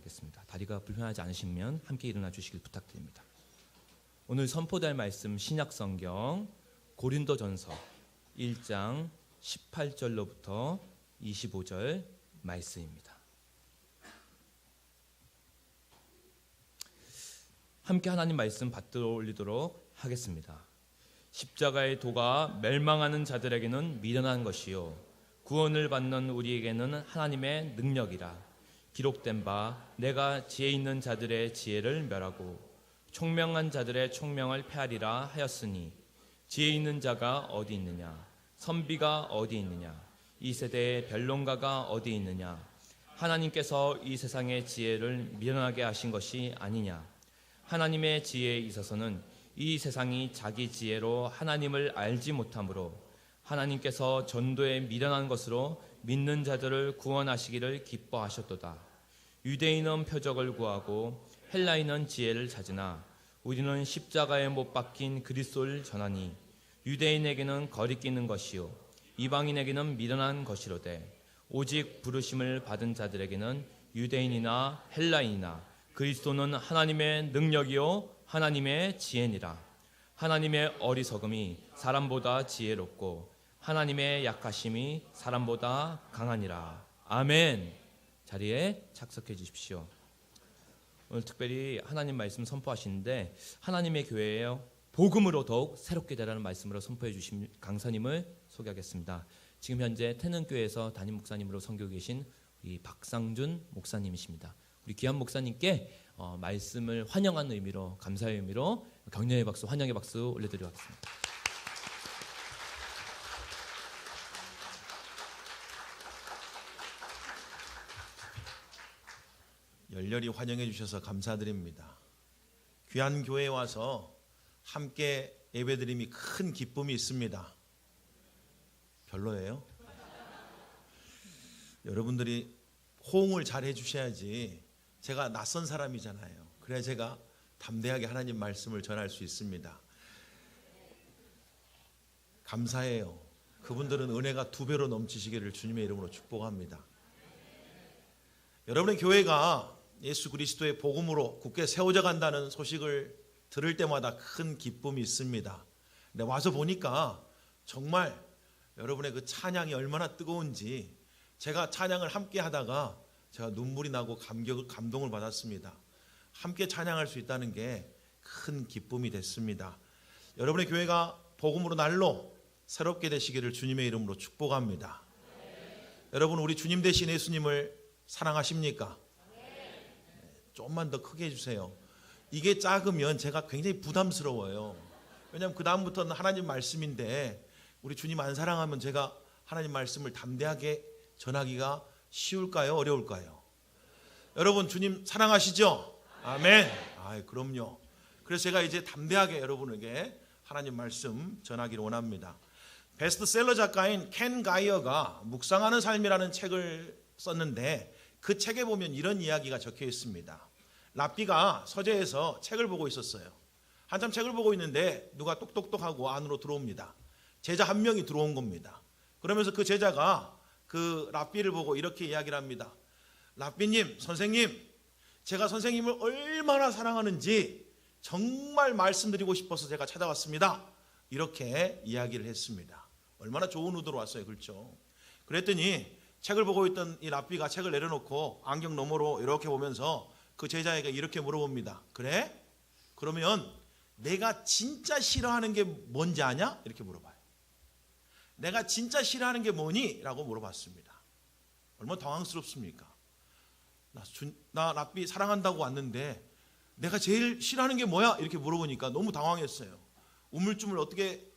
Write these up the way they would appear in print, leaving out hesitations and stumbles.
기도하겠습니다. 다리가 불편하지 않으시면 함께 일어나 주시길 부탁드립니다. 오늘 선포될 말씀 신약성경 고린도전서 1장 18절로부터 25절 말씀입니다. 함께 하나님 말씀 받들어 올리도록 하겠습니다. 십자가의 도가 멸망하는 자들에게는 미련한 것이요 구원을 받는 우리에게는 하나님의 능력이라. 기록된 바 내가 지혜 있는 자들의 지혜를 멸하고 총명한 자들의 총명을 폐하리라 하였으니 지혜 있는 자가 어디 있느냐 선비가 어디 있느냐 이 세대의 변론가가 어디 있느냐 하나님께서 이 세상의 지혜를 미련하게 하신 것이 아니냐. 하나님의 지혜에 있어서는 이 세상이 자기 지혜로 하나님을 알지 못하므로 하나님께서 전도에 미련한 것으로 믿는 자들을 구원하시기를 기뻐하셨도다. 유대인은 표적을 구하고 헬라인은 지혜를 찾으나 우리는 십자가에 못 박힌 그리스도를 전하니 유대인에게는 거리끼는 것이요 이방인에게는 미련한 것이로되 오직 부르심을 받은 자들에게는 유대인이나 헬라인이나 그리스도는 하나님의 능력이요 하나님의 지혜니라. 하나님의 어리석음이 사람보다 지혜롭고 하나님의 약하심이 사람보다 강하니라. 아멘. 자리에 착석해 주십시오. 오늘 특별히 하나님 말씀 선포하시는데 하나님의 교회예요. 복음으로 더욱 새롭게 되라는 말씀으로 선포해 주신 강사님을 소개하겠습니다. 지금 현재 태능교회에서 담임 목사님으로 섬기고 계신 우리 박상준 목사님이십니다. 우리 귀한 목사님께 말씀을 환영하는 의미로 감사의 의미로 격려의 박수 환영의 박수 올려드리도록 하겠습니다. 열렬히 환영해 주셔서 감사드립니다. 귀한 교회에 와서 함께 예배드림이 큰 기쁨이 있습니다. 별로예요? 여러분들이 호응을 잘 해주셔야지. 제가 낯선 사람이잖아요. 그래야 제가 담대하게 하나님 말씀을 전할 수 있습니다. 감사해요. 그분들은 은혜가 2배로 넘치시기를 주님의 이름으로 축복합니다. 여러분의 교회가 예수 그리스도의 복음으로 굳게 세워져 간다는 소식을 들을 때마다 큰 기쁨이 있습니다. 근데 와서 보니까 정말 여러분의 그 찬양이 얼마나 뜨거운지 제가 찬양을 함께 하다가 제가 눈물이 나고 감동을 받았습니다. 함께 찬양할 수 있다는 게 큰 기쁨이 됐습니다. 여러분의 교회가 복음으로 날로 새롭게 되시기를 주님의 이름으로 축복합니다. 여러분 우리 주님 되신 예수님을 사랑하십니까? 조금만 더 크게 해주세요. 이게 작으면 제가 굉장히 부담스러워요. 왜냐하면 그 다음부터는 하나님 말씀인데 우리 주님 안 사랑하면 제가 하나님 말씀을 담대하게 전하기가 쉬울까요? 어려울까요? 여러분 주님 사랑하시죠? 아멘. 그럼요. 그래서 제가 이제 담대하게 여러분에게 하나님 말씀 전하기를 원합니다. 베스트셀러 작가인 켄 가이어가 묵상하는 삶이라는 책을 썼는데 그 책에 보면 이런 이야기가 적혀 있습니다. 랍비가 서재에서 책을 보고 있었어요. 한참 책을 보고 있는데 누가 똑똑똑하고 안으로 들어옵니다. 제자 한 명이 들어온 겁니다. 그러면서 그 제자가 그 랍비를 보고 이렇게 이야기를 합니다. 랍비님, 선생님, 제가 선생님을 얼마나 사랑하는지 정말 말씀드리고 싶어서 제가 찾아왔습니다. 이렇게 이야기를 했습니다. 얼마나 좋은 의도로 왔어요. 그렇죠? 그랬더니 책을 보고 있던 이 랍비가 책을 내려놓고 안경 너머로 이렇게 보면서 그 제자에게 이렇게 물어봅니다. 그래? 그러면 내가 진짜 싫어하는 게 뭔지 아냐? 이렇게 물어봐요. 내가 진짜 싫어하는 게 뭐니? 라고 물어봤습니다. 얼마나 당황스럽습니까? 나 랍비 사랑한다고 왔는데 내가 제일 싫어하는 게 뭐야? 이렇게 물어보니까 너무 당황했어요. 우물쭈물 어떻게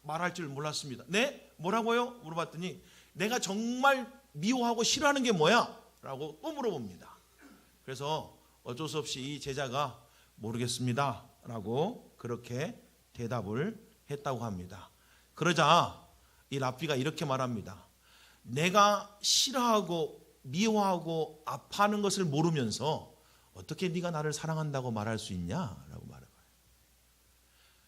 말할 줄 몰랐습니다. 네? 뭐라고요? 물어봤더니 내가 정말 미워하고 싫어하는 게 뭐야? 라고 또 물어봅니다. 그래서 어쩔 수 없이 이 제자가 모르겠습니다 라고 그렇게 대답을 했다고 합니다. 그러자 이 랍비가 이렇게 말합니다. 내가 싫어하고 미워하고 아파하는 것을 모르면서 어떻게 네가 나를 사랑한다고 말할 수 있냐라고 말해봐요.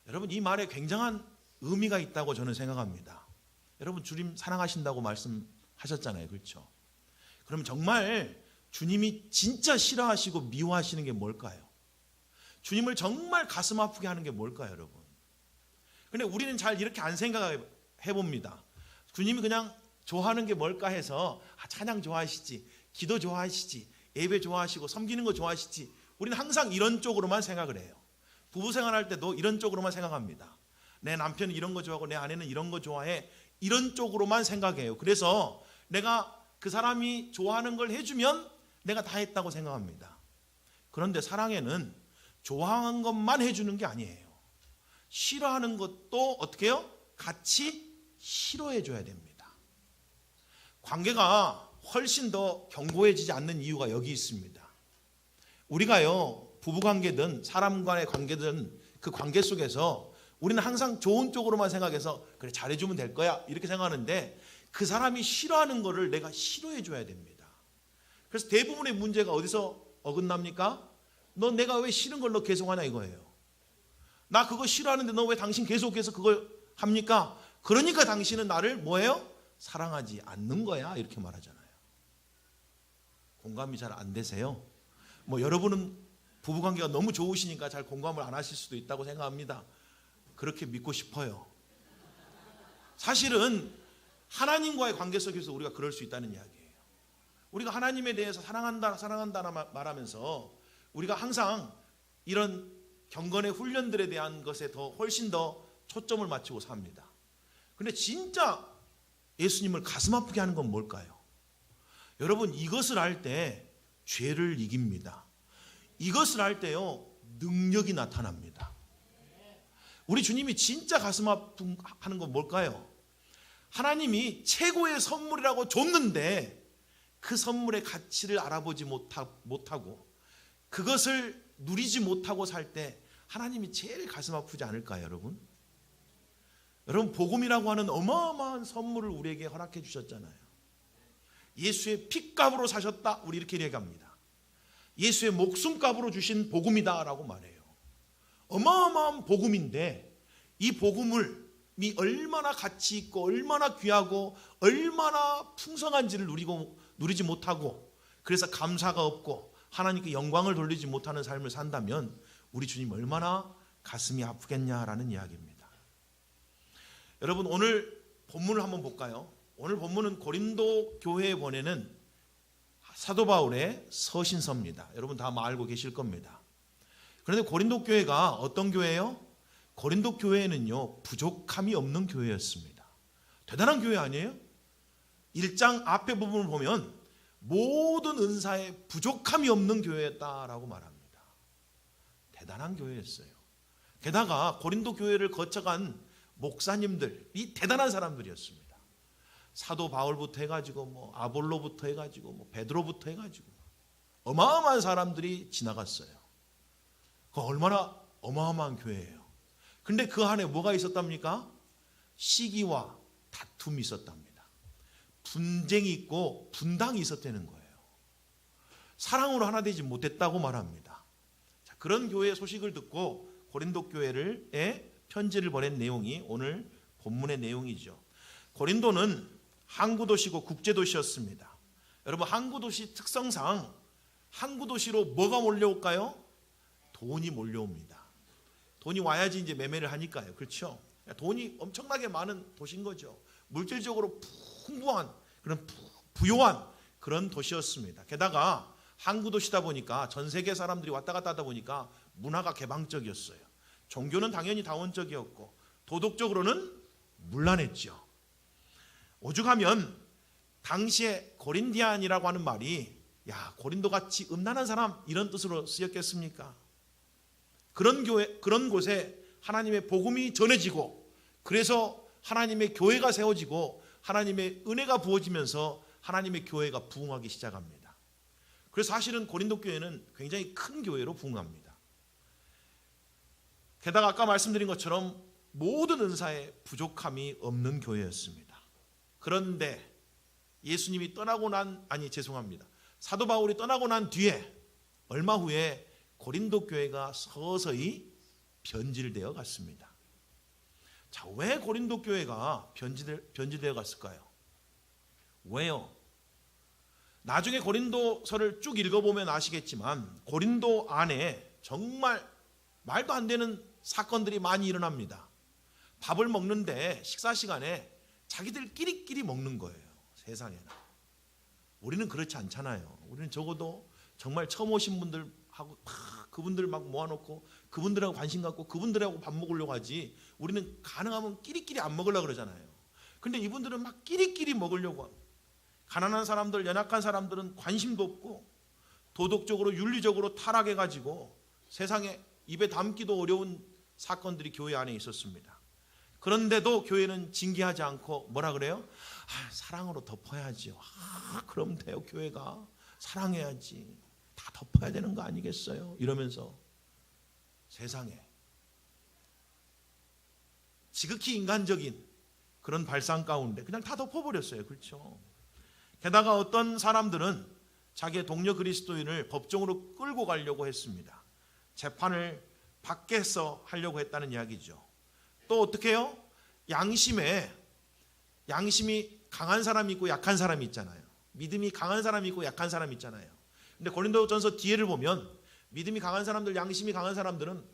여러분 이 말에 굉장한 의미가 있다고 저는 생각합니다. 여러분 주님 사랑하신다고 말씀하셨잖아요. 그렇죠? 그럼 정말 주님이 진짜 싫어하시고 미워하시는 게 뭘까요? 주님을 정말 가슴 아프게 하는 게 뭘까요, 여러분? 근데 우리는 잘 이렇게 안 생각해 봅니다. 주님이 그냥 좋아하는 게 뭘까 해서 찬양 좋아하시지, 기도 좋아하시지, 예배 좋아하시고 섬기는 거 좋아하시지. 우리는 항상 이런 쪽으로만 생각을 해요. 부부 생활할 때도 이런 쪽으로만 생각합니다. 내 남편은 이런 거 좋아하고 내 아내는 이런 거 좋아해. 이런 쪽으로만 생각해요. 그래서 내가 그 사람이 좋아하는 걸 해주면 내가 다 했다고 생각합니다. 그런데 사랑에는 좋아하는 것만 해주는 게 아니에요. 싫어하는 것도 어떻게 해요? 같이 싫어해 줘야 됩니다. 관계가 훨씬 더 견고해지지 않는 이유가 여기 있습니다. 우리가요, 부부관계든 사람 간의 관계든 그 관계 속에서 우리는 항상 좋은 쪽으로만 생각해서 그래 잘해주면 될 거야 이렇게 생각하는데 그 사람이 싫어하는 거를 내가 싫어해 줘야 됩니다. 그래서 대부분의 문제가 어디서 어긋납니까? 너 내가 왜 싫은 걸 너 계속하냐 이거예요. 나 그거 싫어하는데 너 왜 당신 계속해서 그걸 합니까? 그러니까 당신은 나를 뭐예요? 사랑하지 않는 거야 이렇게 말하잖아요. 공감이 잘 안 되세요? 뭐 여러분은 부부관계가 너무 좋으시니까 잘 공감을 안 하실 수도 있다고 생각합니다. 그렇게 믿고 싶어요. 사실은 하나님과의 관계 속에서 우리가 그럴 수 있다는 이야기예요. 우리가 하나님에 대해서 사랑한다 말하면서 우리가 항상 이런 경건의 훈련들에 대한 것에 훨씬 더 초점을 맞추고 삽니다. 근데 진짜 예수님을 가슴 아프게 하는 건 뭘까요? 여러분, 이것을 할 때 죄를 이깁니다. 이것을 할 때요, 능력이 나타납니다. 우리 주님이 진짜 가슴 아픈 하는 건 뭘까요? 하나님이 최고의 선물이라고 줬는데 그 선물의 가치를 알아보지 못하고 그것을 누리지 못하고 살 때 하나님이 제일 가슴 아프지 않을까요, 여러분? 여러분, 복음이라고 하는 어마어마한 선물을 우리에게 허락해 주셨잖아요. 예수의 핏값으로 사셨다, 우리 이렇게 얘기합니다. 예수의 목숨값으로 주신 복음이다라고 말해요. 어마어마한 복음인데 이 복음이 얼마나 가치 있고 얼마나 귀하고 얼마나 풍성한지를 누리지 못하고 그래서 감사가 없고 하나님께 영광을 돌리지 못하는 삶을 산다면 우리 주님 얼마나 가슴이 아프겠냐라는 이야기입니다. 여러분, 오늘 본문을 한번 볼까요? 오늘 본문은 고린도 교회에 보내는 사도 바울의 서신서입니다. 여러분 다 알고 계실 겁니다. 그런데 고린도 교회가 어떤 교회예요? 고린도 교회는요, 부족함이 없는 교회였습니다. 대단한 교회 아니에요? 1장 앞에 부분을 보면 모든 은사에 부족함이 없는 교회였다라고 말합니다. 대단한 교회였어요. 게다가 고린도 교회를 거쳐간 목사님들이 대단한 사람들이었습니다. 사도 바울부터 해가지고 뭐 아볼로부터 해가지고 뭐 베드로부터 해가지고 어마어마한 사람들이 지나갔어요. 그 얼마나 어마어마한 교회예요. 근데 그 안에 뭐가 있었답니까? 시기와 다툼이 있었답니다. 분쟁이 있고 분당이 있었다는 거예요. 사랑으로 하나 되지 못했다고 말합니다. 자, 그런 교회의 소식을 듣고 고린도 교회에 편지를 보낸 내용이 오늘 본문의 내용이죠. 고린도는 항구도시고 국제도시였습니다. 여러분, 항구도시 특성상 항구도시로 뭐가 몰려올까요? 돈이 몰려옵니다. 돈이 와야지 이제 매매를 하니까요. 그렇죠? 돈이 엄청나게 많은 도시인 거죠. 물질적으로 풍부한 그런 부요한 그런 도시였습니다. 게다가 항구도시다 보니까 전 세계 사람들이 왔다 갔다 하다 보니까 문화가 개방적이었어요. 종교는 당연히 다원적이었고 도덕적으로는 문란했죠. 오죽하면 당시에 고린디안이라고 하는 말이 야, 고린도같이 음란한 사람 이런 뜻으로 쓰였겠습니까? 그런 곳에 하나님의 복음이 전해지고 그래서 하나님의 교회가 세워지고 하나님의 은혜가 부어지면서 하나님의 교회가 부흥하기 시작합니다. 그래서 사실은 고린도 교회는 굉장히 큰 교회로 부흥합니다. 게다가 아까 말씀드린 것처럼 모든 은사에 부족함이 없는 교회였습니다. 그런데 예수님이 사도 바울이 떠나고 난 뒤에 얼마 후에 고린도 교회가 서서히 변질되어 갔습니다. 자, 왜 고린도 교회가 변질되어 갔을까요? 왜요? 나중에 고린도서를 쭉 읽어보면 아시겠지만 고린도 안에 정말 말도 안 되는 사건들이 많이 일어납니다. 밥을 먹는데 식사 시간에 자기들끼리끼리 먹는 거예요. 세상에나. 우리는 그렇지 않잖아요. 우리는 적어도 정말 처음 오신 분들하고 그분들 막 모아놓고 그분들하고 관심 갖고 그분들하고 밥 먹으려고 하지, 우리는 가능하면 끼리끼리 안 먹으려고 그러잖아요. 근데 이분들은 막 끼리끼리 먹으려고 하고, 가난한 사람들, 연약한 사람들은 관심도 없고 도덕적으로 윤리적으로 타락해가지고 세상에 입에 담기도 어려운 사건들이 교회 안에 있었습니다. 그런데도 교회는 징계하지 않고 뭐라 그래요? 사랑으로 덮어야지요. 그럼 돼요. 교회가 사랑해야지. 다 덮어야 되는 거 아니겠어요? 이러면서 세상에 지극히 인간적인 그런 발상 가운데 그냥 다 덮어버렸어요. 그렇죠? 게다가 어떤 사람들은 자기의 동료 그리스도인을 법정으로 끌고 가려고 했습니다. 재판을 밖에서 하려고 했다는 이야기죠. 또 어떻게 해요? 양심이 강한 사람이 있고 약한 사람이 있잖아요. 믿음이 강한 사람이 있고 약한 사람이 있잖아요. 근데 고린도전서 뒤에를 보면 믿음이 강한 사람들, 양심이 강한 사람들은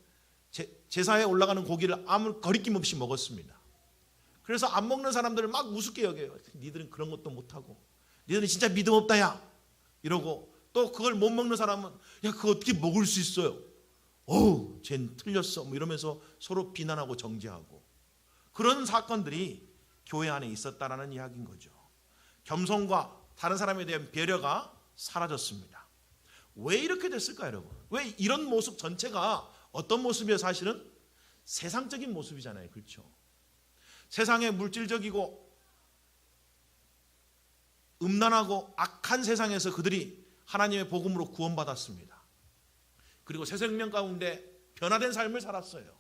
제사에 올라가는 고기를 아무 거리낌 없이 먹었습니다. 그래서 안 먹는 사람들을 막 우습게 여겨요. 니들은 그런 것도 못하고, 니들은 진짜 믿음 없다 야 이러고, 또 그걸 못 먹는 사람은 야 그거 어떻게 먹을 수 있어요? 어우 쟨 틀렸어 뭐 이러면서 서로 비난하고 정죄하고, 그런 사건들이 교회 안에 있었다라는 이야기인 거죠. 겸손과 다른 사람에 대한 배려가 사라졌습니다. 왜 이렇게 됐을까요, 여러분? 왜 이런 모습 전체가 어떤 모습이에요? 사실은 세상적인 모습이잖아요. 그렇죠? 세상의 물질적이고 음란하고 악한 세상에서 그들이 하나님의 복음으로 구원받았습니다. 그리고 새 생명 가운데 변화된 삶을 살았어요.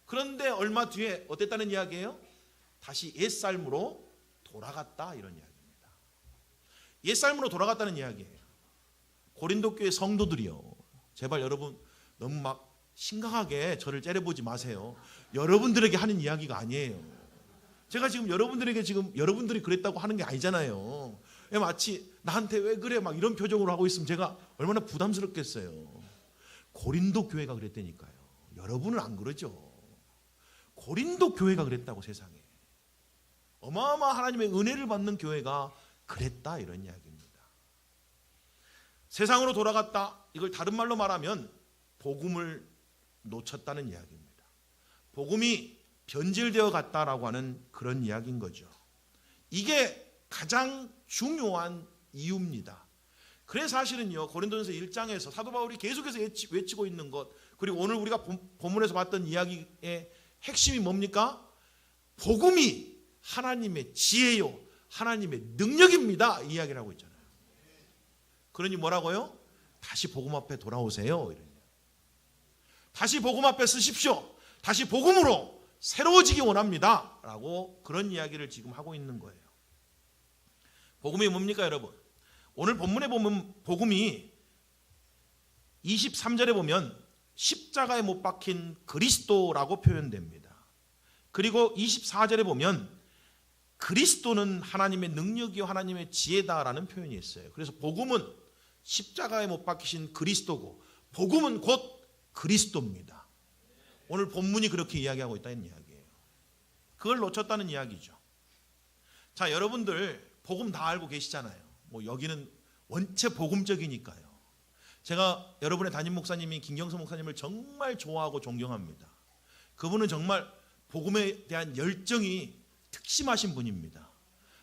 그런데 얼마 뒤에 어땠다는 이야기예요? 다시 옛삶으로 돌아갔다, 이런 이야기입니다. 옛삶으로 돌아갔다는 이야기예요. 고린도 교회 성도들이요, 제발 여러분 너무 막 심각하게 저를 째려보지 마세요. 여러분들에게 하는 이야기가 아니에요. 제가 지금 여러분들에게 지금 여러분들이 그랬다고 하는 게 아니잖아요. 마치 나한테 왜 그래 막 이런 표정으로 하고 있으면 제가 얼마나 부담스럽겠어요. 고린도 교회가 그랬다니까요. 여러분은 안 그러죠. 고린도 교회가 그랬다고. 세상에 어마어마한 하나님의 은혜를 받는 교회가 그랬다, 이런 이야기입니다. 세상으로 돌아갔다, 이걸 다른 말로 말하면 복음을 놓쳤다는 이야기입니다. 복음이 변질되어 갔다라고 하는 그런 이야기인 거죠. 이게 가장 중요한 이유입니다. 그래서 사실은요, 고린도전서 1장에서 사도 바울이 계속해서 외치고 있는 것, 그리고 오늘 우리가 본문에서 봤던 이야기의 핵심이 뭡니까? 복음이 하나님의 지혜요, 하나님의 능력입니다, 이 이야기를 하고 있잖아요. 그러니 뭐라고요? 다시 복음 앞에 돌아오세요. 다시 복음 앞에 서십시오. 다시 복음으로 새로워지기 원합니다 라고 그런 이야기를 지금 하고 있는 거예요. 복음이 뭡니까, 여러분? 오늘 본문에 보면 복음이 23절에 보면 십자가에 못 박힌 그리스도라고 표현됩니다. 그리고 24절에 보면 그리스도는 하나님의 능력이요 하나님의 지혜다라는 표현이 있어요. 그래서 복음은 십자가에 못 박히신 그리스도고 복음은 곧 그리스도입니다. 오늘 본문이 그렇게 이야기하고 있다는 이야기예요. 그걸 놓쳤다는 이야기죠. 자, 여러분들 복음 다 알고 계시잖아요. 뭐 여기는 원체 복음적이니까요. 제가 여러분의 담임 목사님인 김경서 목사님을 정말 좋아하고 존경합니다. 그분은 정말 복음에 대한 열정이 특심하신 분입니다.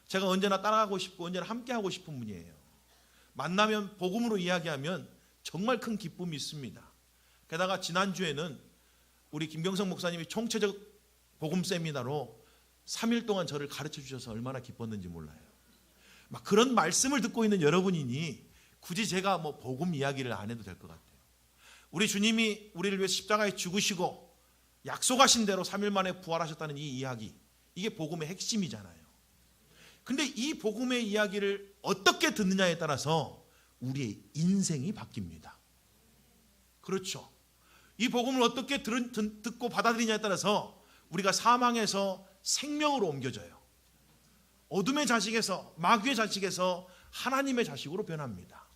제가 언제나 따라가고 싶고 언제나 함께하고 싶은 분이에요. 만나면 복음으로 이야기하면 정말 큰 기쁨이 있습니다. 게다가 지난주에는 우리 김경성 목사님이 총체적 복음 세미나로 3일 동안 저를 가르쳐 주셔서 얼마나 기뻤는지 몰라요. 막 그런 말씀을 듣고 있는 여러분이니 굳이 제가 뭐 복음 이야기를 안 해도 될 것 같아요. 우리 주님이 우리를 위해 십자가에 죽으시고 약속하신 대로 3일 만에 부활하셨다는 이 이야기, 이게 복음의 핵심이잖아요. 근데 이 복음의 이야기를 어떻게 듣느냐에 따라서 우리의 인생이 바뀝니다. 그렇죠. 이 복음을 어떻게 듣고 받아들이냐에 따라서 우리가 사망에서 생명으로 옮겨져요. 어둠의 자식에서, 마귀의 자식에서 하나님의 자식으로 변합니다.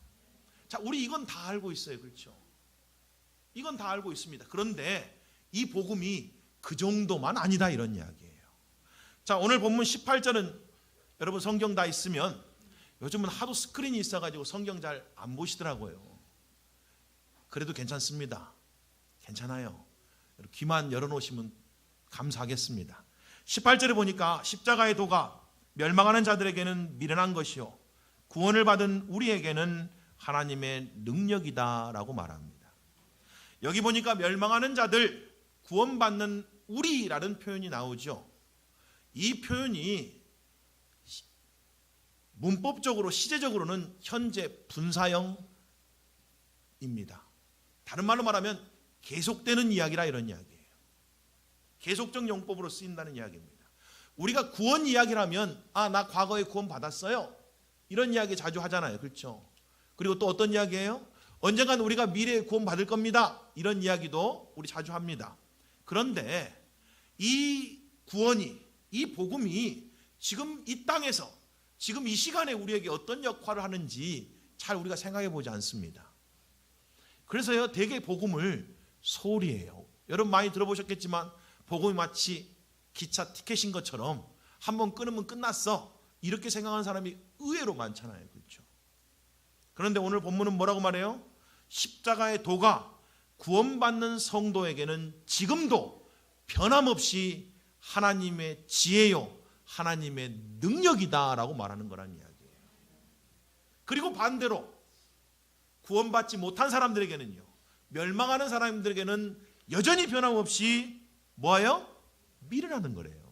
자, 우리 이건 다 알고 있어요. 그렇죠? 이건 다 알고 있습니다. 그런데 이 복음이 그 정도만 아니다, 이런 이야기예요. 자, 오늘 본문 18절은 여러분 성경 다 있으면, 요즘은 하도 스크린이 있어가지고 성경 잘 안 보시더라고요. 그래도 괜찮습니다. 괜찮아요. 귀만 열어놓으시면 감사하겠습니다. 18절에 보니까 십자가의 도가 멸망하는 자들에게는 미련한 것이요 구원을 받은 우리에게는 하나님의 능력이다라고 말합니다. 여기 보니까 멸망하는 자들, 구원받는 우리라는 표현이 나오죠. 이 표현이 문법적으로 시제적으로는 현재 분사형입니다. 다른 말로 말하면 계속되는 이야기라, 이런 이야기예요. 계속적 용법으로 쓰인다는 이야기입니다. 우리가 구원 이야기라면 나 과거에 구원 받았어요, 이런 이야기 자주 하잖아요. 그렇죠? 그리고 또 어떤 이야기예요? 언젠간 우리가 미래에 구원 받을 겁니다, 이런 이야기도 우리 자주 합니다. 그런데 이 구원이, 이 복음이 지금 이 땅에서, 지금 이 시간에 우리에게 어떤 역할을 하는지 잘 우리가 생각해 보지 않습니다. 그래서요, 대개 복음을 소리예요. 여러분 많이 들어보셨겠지만 복음이 마치 기차 티켓인 것처럼 한번 끊으면 끝났어, 이렇게 생각하는 사람이 의외로 많잖아요. 그렇죠? 그런데 오늘 본문은 뭐라고 말해요? 십자가의 도가 구원받는 성도에게는 지금도 변함없이 하나님의 지혜요, 하나님의 능력이다라고 말하는 거란 이야기예요. 그리고 반대로 구원받지 못한 사람들에게는요, 멸망하는 사람들에게는 여전히 변함없이 뭐예요? 미련하는 거래요.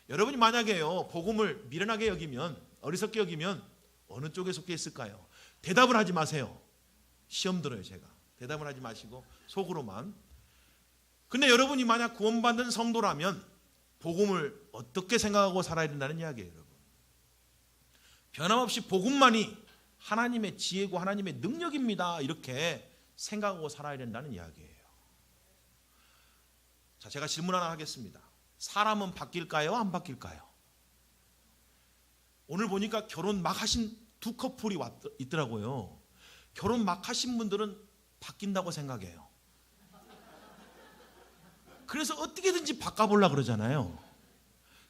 여러분이 만약에요, 복음을 미련하게 여기면, 어리석게 여기면 어느 쪽에 속해 있을까요? 대답을 하지 마세요. 시험 들어요, 제가. 대답을 하지 마시고 속으로만. 근데 여러분이 만약 구원받는 성도라면 복음을 어떻게 생각하고 살아야 된다는 이야기예요, 여러분. 변함없이 복음만이 하나님의 지혜고 하나님의 능력입니다, 이렇게 생각하고 살아야 된다는 이야기예요. 자, 제가 질문 하나 하겠습니다. 사람은 바뀔까요? 안 바뀔까요? 오늘 보니까 결혼 막 하신 두 커플이 있더라고요. 결혼 막 하신 분들은 바뀐다고 생각해요. 그래서 어떻게든지 바꿔보려고 그러잖아요.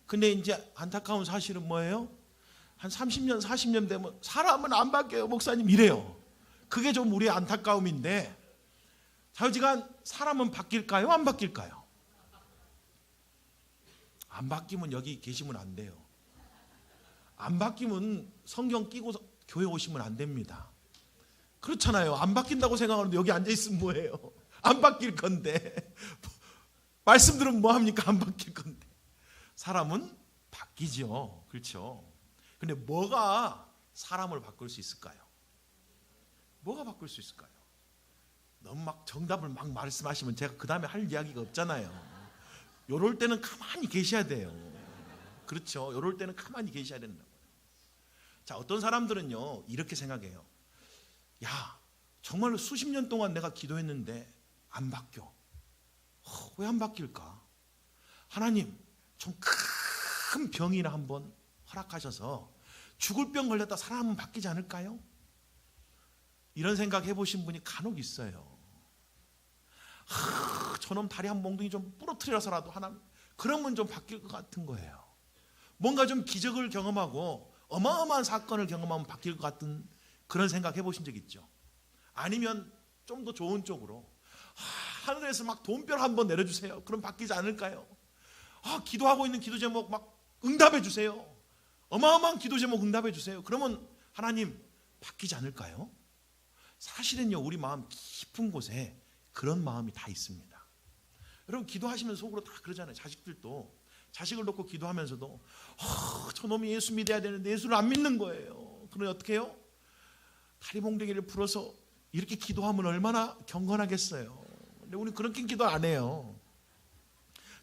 근데 이제 안타까운 사실은 뭐예요? 한 30년, 40년 되면 사람은 안 바뀌어요, 목사님, 이래요. 그게 좀 우리의 안타까움인데, 자유지간 사람은 바뀔까요? 안 바뀔까요? 안 바뀌면 여기 계시면 안 돼요. 안 바뀌면 성경 끼고 교회 오시면 안 됩니다. 그렇잖아요. 안 바뀐다고 생각하는데 여기 앉아있으면 뭐예요? 안 바뀔 건데. 말씀 들으면 뭐합니까? 안 바뀔 건데. 사람은 바뀌죠. 그렇죠. 근데 뭐가 사람을 바꿀 수 있을까요? 뭐가 바꿀 수 있을까요? 너무 막 정답을 막 말씀하시면 제가 그 다음에 할 이야기가 없잖아요. 요럴 때는 가만히 계셔야 돼요. 그렇죠. 요럴 때는 가만히 계셔야 된다고요. 자, 어떤 사람들은요, 이렇게 생각해요. 야, 정말로 수십 년 동안 내가 기도했는데 안 바뀌어. 왜 안 바뀔까? 하나님, 좀 큰 병이나 한번 허락하셔서 죽을 병 걸렸다 살아나면 바뀌지 않을까요? 이런 생각 해보신 분이 간혹 있어요. 저놈 다리 한 몽둥이 좀 부러뜨려서라도 하나님, 그러면 좀 바뀔 것 같은 거예요. 뭔가 좀 기적을 경험하고 어마어마한 사건을 경험하면 바뀔 것 같은 그런 생각 해보신 적 있죠? 아니면 좀 더 좋은 쪽으로, 하늘에서 막 돈별 한번 내려주세요. 그럼 바뀌지 않을까요? 기도하고 있는 기도 제목 막 응답해 주세요. 어마어마한 기도 제목 응답해 주세요. 그러면 하나님 바뀌지 않을까요? 사실은요, 우리 마음 깊은 곳에 그런 마음이 다 있습니다. 여러분, 기도하시면서 속으로 다 그러잖아요. 자식들도 자식을 놓고 기도하면서도 저놈이 예수 믿어야 되는데 예수를 안 믿는 거예요. 그럼 어떻게 해요? 다리 몽둥이를 풀어서 이렇게 기도하면 얼마나 경건하겠어요. 근데 우리는 그렇게 기도 안 해요.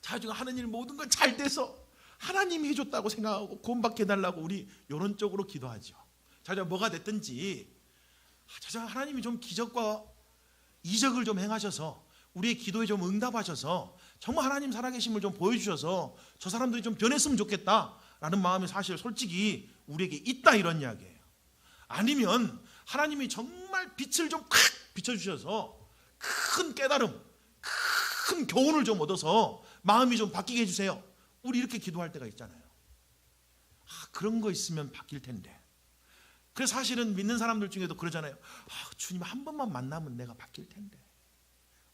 자주가 하는 일 모든 건 잘 돼서 하나님이 해줬다고 생각하고 구원받게 해달라고 우리 이런 쪽으로 기도하죠. 자주가 뭐가 됐든지 자주가 하나님이 좀 기적과 이적을 좀 행하셔서 우리의 기도에 좀 응답하셔서 정말 하나님 살아계심을 좀 보여주셔서 저 사람들이 좀 변했으면 좋겠다라는 마음이 사실 솔직히 우리에게 있다 이런 이야기예요. 아니면 하나님이 정말 빛을 좀 콱 비춰주셔서 큰 깨달음, 큰 교훈을 좀 얻어서 마음이 좀 바뀌게 해주세요. 우리 이렇게 기도할 때가 있잖아요. 그런 거 있으면 바뀔 텐데. 그래서 사실은 믿는 사람들 중에도 그러잖아요. 주님 한 번만 만나면 내가 바뀔 텐데.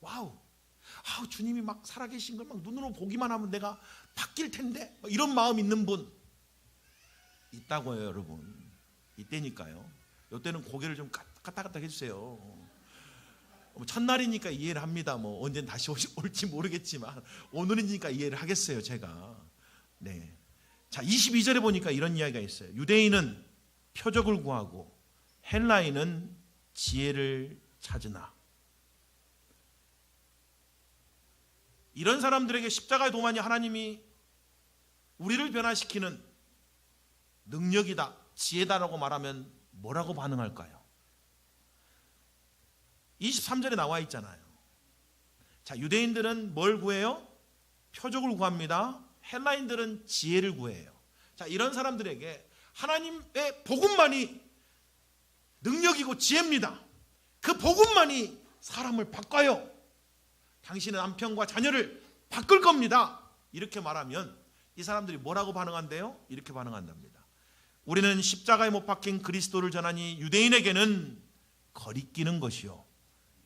와우. 주님이 막 살아계신 걸 막 눈으로 보기만 하면 내가 바뀔 텐데. 이런 마음 있는 분 있다고요, 여러분. 이때니까요. 이때는 고개를 좀 까딱까딱 해주세요. 첫날이니까 이해를 합니다. 언젠 다시 올지 모르겠지만 오늘이니까 이해를 하겠어요, 제가. 네. 자, 22절에 보니까 이런 이야기가 있어요. 유대인은 표적을 구하고 헬라인은 지혜를 찾으나. 이런 사람들에게 십자가의 도만이 하나님이 우리를 변화시키는 능력이다, 지혜다라고 말하면 뭐라고 반응할까요? 23절에 나와 있잖아요. 자, 유대인들은 뭘 구해요? 표적을 구합니다. 헬라인들은 지혜를 구해요. 자, 이런 사람들에게 하나님의 복음만이 능력이고 지혜입니다. 그 복음만이 사람을 바꿔요. 당신의 남편과 자녀를 바꿀 겁니다. 이렇게 말하면 이 사람들이 뭐라고 반응한대요? 이렇게 반응한답니다. 우리는 십자가에 못 박힌 그리스도를 전하니 유대인에게는 거리끼는 것이요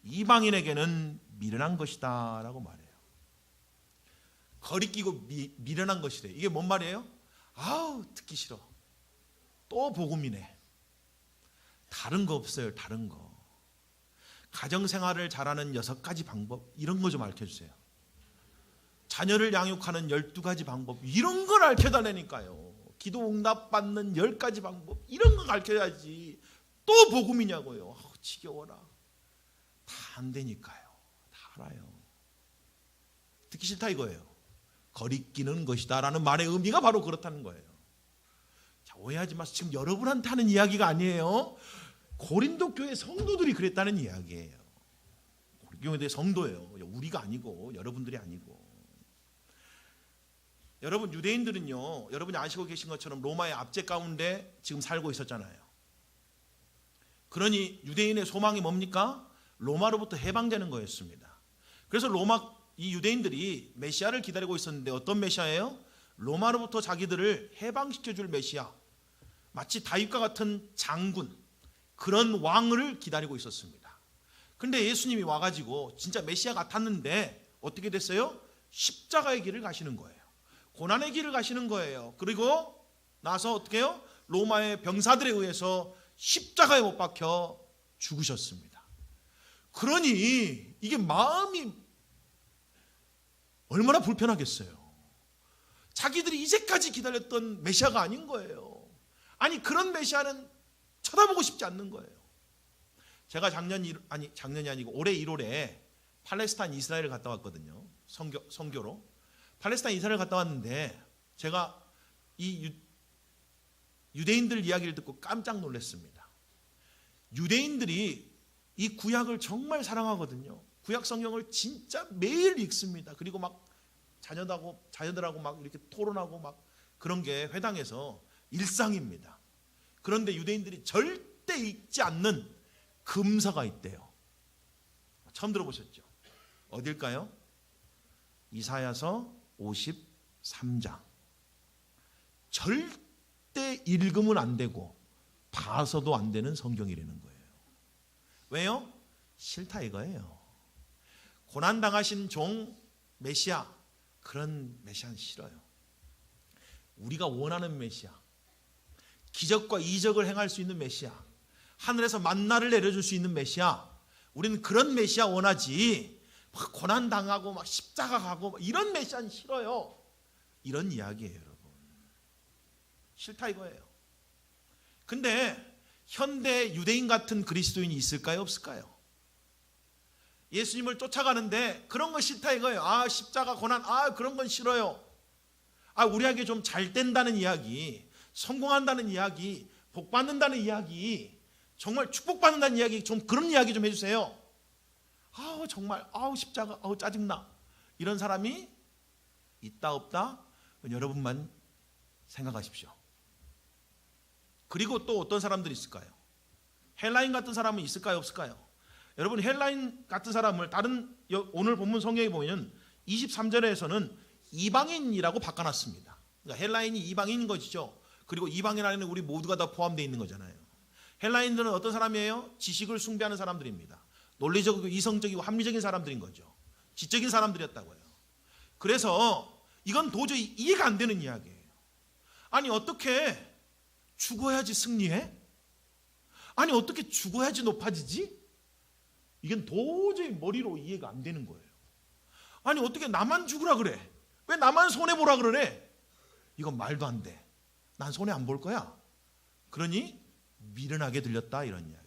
이방인에게는 미련한 것이다 라고 말해요. 거리끼고 미련한 것이래. 이게 뭔 말이에요? 듣기 싫어. 또 복음이네. 다른 거 없어요. 다른 거. 가정생활을 잘하는 6가지 방법, 이런 거 좀 알려주세요. 자녀를 양육하는 12가지 방법, 이런 걸 알려달라니까요. 기도 응답 받는 10가지 방법, 이런 거 가르쳐야지. 또 복음이냐고요. 지겨워라. 다 안 되니까요. 다 알아요. 듣기 싫다 이거예요. 거리끼는 것이다 라는 말의 의미가 바로 그렇다는 거예요. 자, 오해하지 마세요. 지금 여러분한테 하는 이야기가 아니에요. 고린도 교회 성도들이 그랬다는 이야기예요. 고린도 교회 성도예요. 우리가 아니고 여러분들이 아니고. 여러분, 유대인들은요, 여러분이 아시고 계신 것처럼 로마의 압제 가운데 지금 살고 있었잖아요. 그러니 유대인의 소망이 뭡니까? 로마로부터 해방되는 거였습니다. 그래서 이 유대인들이 메시아를 기다리고 있었는데 어떤 메시아예요? 로마로부터 자기들을 해방시켜줄 메시아, 마치 다윗과 같은 장군, 그런 왕을 기다리고 있었습니다. 근데 예수님이 와가지고 진짜 메시아 같았는데 어떻게 됐어요? 십자가의 길을 가시는 거예요. 고난의 길을 가시는 거예요. 그리고 나서 어떻게 해요? 로마의 병사들에 의해서 십자가에 못 박혀 죽으셨습니다. 그러니 이게 마음이 얼마나 불편하겠어요. 자기들이 이제까지 기다렸던 메시아가 아닌 거예요. 아니, 그런 메시아는 쳐다보고 싶지 않는 거예요. 제가 작년이 아니고 올해 1월에 팔레스타인 이스라엘을 갔다 왔거든요. 선교로. 팔레스타인 이스라엘 갔다 왔는데 제가 이 유대인들 이야기를 듣고 깜짝 놀랐습니다. 유대인들이 이 구약을 정말 사랑하거든요. 구약 성경을 진짜 매일 읽습니다. 그리고 막 자녀들하고 막 이렇게 토론하고 막 그런 게 회당에서 일상입니다. 그런데 유대인들이 절대 읽지 않는 금서가 있대요. 처음 들어보셨죠? 어딜까요? 이사야서 53장. 절대 읽으면 안 되고 봐서도 안 되는 성경이라는 거예요. 왜요? 싫다 이거예요. 고난당하신 종 메시아, 그런 메시아는 싫어요. 우리가 원하는 메시아, 기적과 이적을 행할 수 있는 메시아, 하늘에서 만나를 내려줄 수 있는 메시아, 우리는 그런 메시아 원하지 막 고난당하고 막 십자가 가고 이런 메시아는 싫어요. 이런 이야기예요, 여러분. 싫다 이거예요. 근데 현대 유대인 같은 그리스도인이 있을까요, 없을까요? 예수님을 쫓아가는데 그런 거 싫다 이거예요. 십자가 고난, 그런 건 싫어요. 우리에게 좀 잘 된다는 이야기, 성공한다는 이야기, 복 받는다는 이야기, 정말 축복받는다는 이야기, 좀 그런 이야기 좀 해주세요. 정말 십자가 짜증나. 이런 사람이 있다 없다? 여러분만 생각하십시오. 그리고 또 어떤 사람들이 있을까요? 헬라인 같은 사람은 있을까요, 없을까요? 여러분, 헬라인 같은 사람을 다른 오늘 본문 성경에 보면 23절에서는 이방인이라고 바꿔놨습니다. 그러니까 헬라인이 이방인인 것이죠. 그리고 이방인 안에는 우리 모두가 다 포함되어 있는 거잖아요. 헬라인들은 어떤 사람이에요? 지식을 숭배하는 사람들입니다. 논리적이고 이성적이고 합리적인 사람들인 거죠. 지적인 사람들이었다고요. 그래서 이건 도저히 이해가 안 되는 이야기예요. 아니, 어떻게 죽어야지 승리해? 아니, 어떻게 죽어야지 높아지지? 이건 도저히 머리로 이해가 안 되는 거예요. 아니, 어떻게 나만 죽으라 그래? 왜 나만 손해보라 그러네? 이건 말도 안 돼. 난 손해 안 볼 거야. 그러니 미련하게 들렸다, 이런 이야기예요.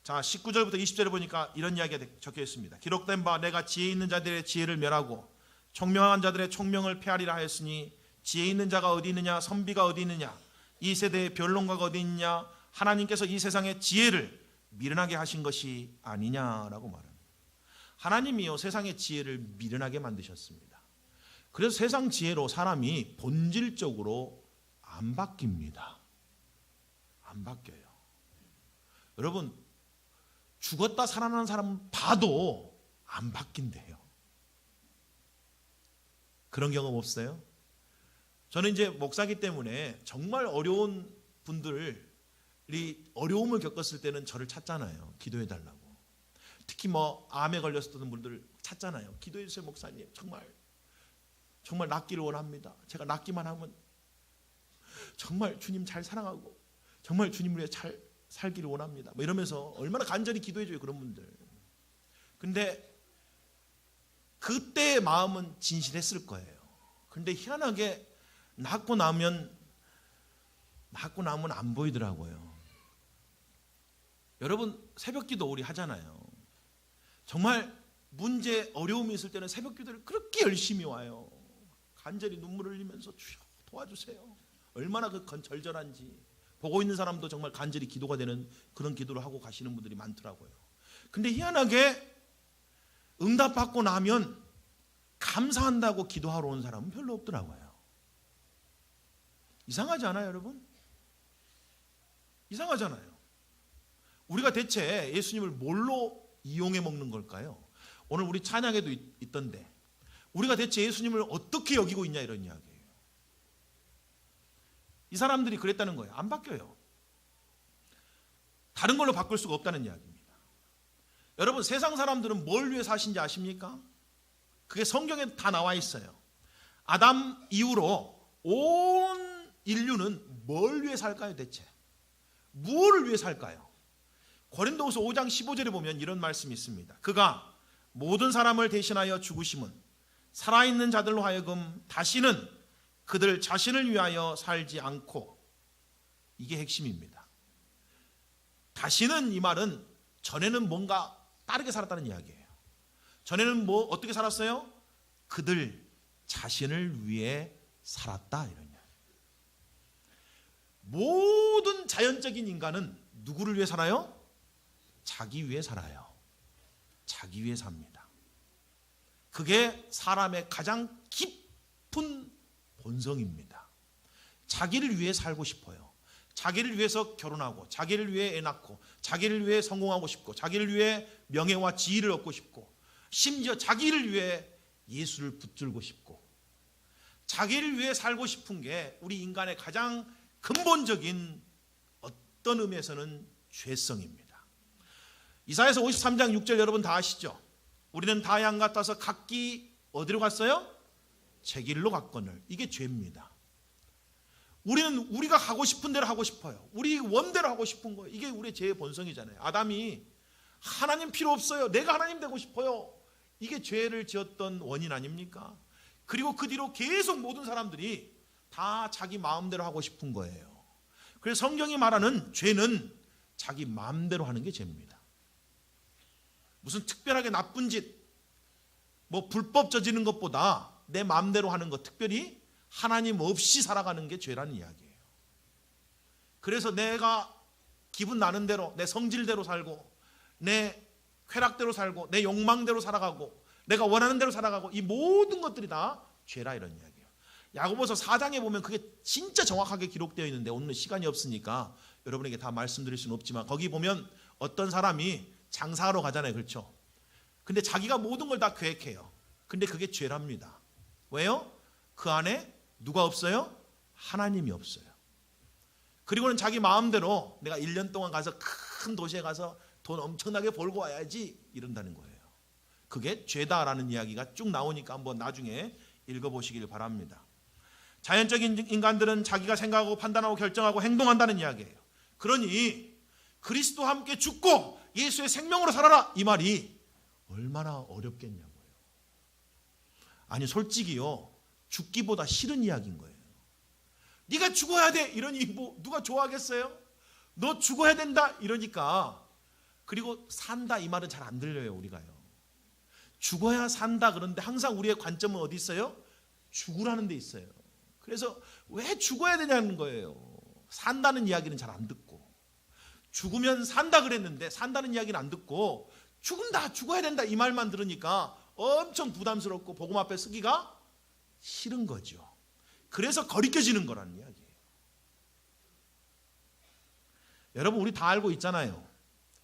자, 19절부터 20절에 보니까 이런 이야기가 적혀 있습니다. 기록된 바 내가 지혜 있는 자들의 지혜를 멸하고 총명한 자들의 총명을 폐하리라 하였으니 지혜 있는 자가 어디 있느냐, 선비가 어디 있느냐, 이 세대의 변론가가 어디 있느냐, 하나님께서 이 세상의 지혜를 미련하게 하신 것이 아니냐라고 말합니다. 하나님이요, 세상의 지혜를 미련하게 만드셨습니다. 그래서 세상 지혜로 사람이 본질적으로 안 바뀝니다. 안 바뀌어요. 여러분, 죽었다 살아나는 사람 봐도 안 바뀐대요. 그런 경험 없어요? 저는 이제 목사기 때문에 정말 어려운 분들이 어려움을 겪었을 때는 저를 찾잖아요. 기도해 달라고. 특히 뭐 암에 걸렸었던 분들 찾잖아요. 기도해 주세요, 목사님. 정말 낫기를 원합니다. 제가 낫기만 하면 정말 주님 잘 사랑하고 정말 주님을 위해 잘 살기를 원합니다. 뭐 이러면서 얼마나 간절히 기도해 줘요, 그런 분들. 근데 그때의 마음은 진실했을 거예요. 근데 희한하게 낫고 나면 안 보이더라고요. 여러분, 새벽기도 우리 하잖아요. 정말 문제, 어려움이 있을 때는 새벽기도를 그렇게 열심히 와요. 간절히 눈물을 흘리면서 주여 도와주세요. 얼마나 그 절절한지. 보고 있는 사람도 정말 간절히 기도가 되는 그런 기도를 하고 가시는 분들이 많더라고요. 근데 희한하게 응답받고 나면 감사한다고 기도하러 온 사람은 별로 없더라고요. 이상하지 않아요, 여러분? 이상하잖아요. 우리가 대체 예수님을 뭘로 이용해 먹는 걸까요? 오늘 우리 찬양에도 있던데 우리가 대체 예수님을 어떻게 여기고 있냐, 이런 이야기예요. 이 사람들이 그랬다는 거예요. 안 바뀌어요. 다른 걸로 바꿀 수가 없다는 이야기입니다. 여러분, 세상 사람들은 뭘 위해 사신지 아십니까? 그게 성경에 다 나와 있어요. 아담 이후로 온 인류는 뭘 위해 살까요, 대체? 무엇을 위해 살까요? 고린도후서 5장 15절에 보면 이런 말씀이 있습니다. 그가 모든 사람을 대신하여 죽으심은 살아있는 자들로 하여금 다시는 그들 자신을 위하여 살지 않고, 이게 핵심입니다. 다시는, 이 말은 전에는 뭔가 다르게 살았다는 이야기예요. 전에는 어떻게 살았어요? 그들 자신을 위해 살았다, 이런 이야기. 모든 자연적인 인간은 누구를 위해 살아요? 자기 위해 살아요. 자기 위해 삽니다. 그게 사람의 가장 깊은 본성입니다. 자기를 위해 살고 싶어요. 자기를 위해서 결혼하고, 자기를 위해 애 낳고, 자기를 위해 성공하고 싶고, 자기를 위해 명예와 지위를 얻고 싶고, 심지어 자기를 위해 예수를 붙들고 싶고, 자기를 위해 살고 싶은 게 우리 인간의 가장 근본적인, 어떤 의미에서는 죄성입니다. 이사야서 53장 6절 여러분 다 아시죠? 우리는 다 양 같아서 각기 어디로 갔어요? 제 길로 갔거늘. 이게 죄입니다. 우리는 우리가 하고 싶은 대로 하고 싶어요. 우리 원대로 하고 싶은 거예요. 이게 우리의 죄의 본성이잖아요. 아담이 하나님 필요 없어요, 내가 하나님 되고 싶어요, 이게 죄를 지었던 원인 아닙니까? 그리고 그 뒤로 계속 모든 사람들이 다 자기 마음대로 하고 싶은 거예요. 그래서 성경이 말하는 죄는 자기 마음대로 하는 게 죄입니다. 무슨 특별하게 나쁜 짓, 불법 저지르는 것보다 내 마음대로 하는 것, 특별히 하나님 없이 살아가는 게 죄라는 이야기예요. 그래서 내가 기분 나는 대로, 내 성질대로 살고, 내 쾌락대로 살고, 내 욕망대로 살아가고, 내가 원하는 대로 살아가고, 이 모든 것들이 다 죄라, 이런 이야기예요. 야고보서 4장에 보면 그게 진짜 정확하게 기록되어 있는데 오늘은 시간이 없으니까 여러분에게 다 말씀드릴 수는 없지만 거기 보면 어떤 사람이 장사하러 가잖아요. 그렇죠? 근데 자기가 모든 걸 다 계획해요. 근데 그게 죄랍니다. 왜요? 그 안에 누가 없어요? 하나님이 없어요. 그리고는 자기 마음대로 내가 1년 동안 가서 큰 도시에 가서 돈 엄청나게 벌고 와야지 이런다는 거예요. 그게 죄다라는 이야기가 쭉 나오니까 한번 나중에 읽어보시길 바랍니다. 자연적인 인간들은 자기가 생각하고 판단하고 결정하고 행동한다는 이야기예요. 그러니 그리스도와 함께 죽고 예수의 생명으로 살아라 이 말이 얼마나 어렵겠냐고요. 아니 솔직히요 죽기보다 싫은 이야기인 거예요. 네가 죽어야 돼 이러니 뭐 누가 좋아하겠어요? 너 죽어야 된다 이러니까. 그리고 산다 이 말은 잘 안 들려요. 우리가요 죽어야 산다 그런데 항상 우리의 관점은 어디 있어요? 죽으라는 데 있어요. 그래서 왜 죽어야 되냐는 거예요. 산다는 이야기는 잘 안 듣고 죽으면 산다 그랬는데 산다는 이야기는 안 듣고 죽는다 죽어야 된다 이 말만 들으니까 엄청 부담스럽고 복음 앞에 서기가 싫은 거죠. 그래서 거리껴지는 거라는 이야기예요. 여러분 우리 다 알고 있잖아요.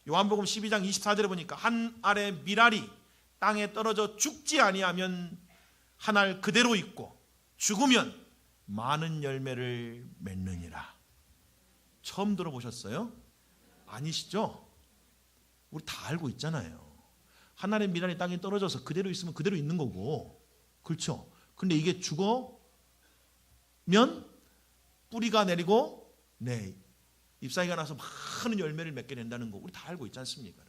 요한복음 12장 24절에 보니까 한 알의 밀알이 땅에 떨어져 죽지 아니하면 한 알 그대로 있고 죽으면 많은 열매를 맺느니라. 처음 들어보셨어요? 아니시죠? 우리 다 알고 있잖아요. 한 알의 밀알이 땅에 떨어져서 그대로 있으면 그대로 있는 거고 그렇죠? 근데 이게 죽으면 뿌리가 내리고 잎사귀가 나서 많은 열매를 맺게 된다는 거 우리 다 알고 있지 않습니까?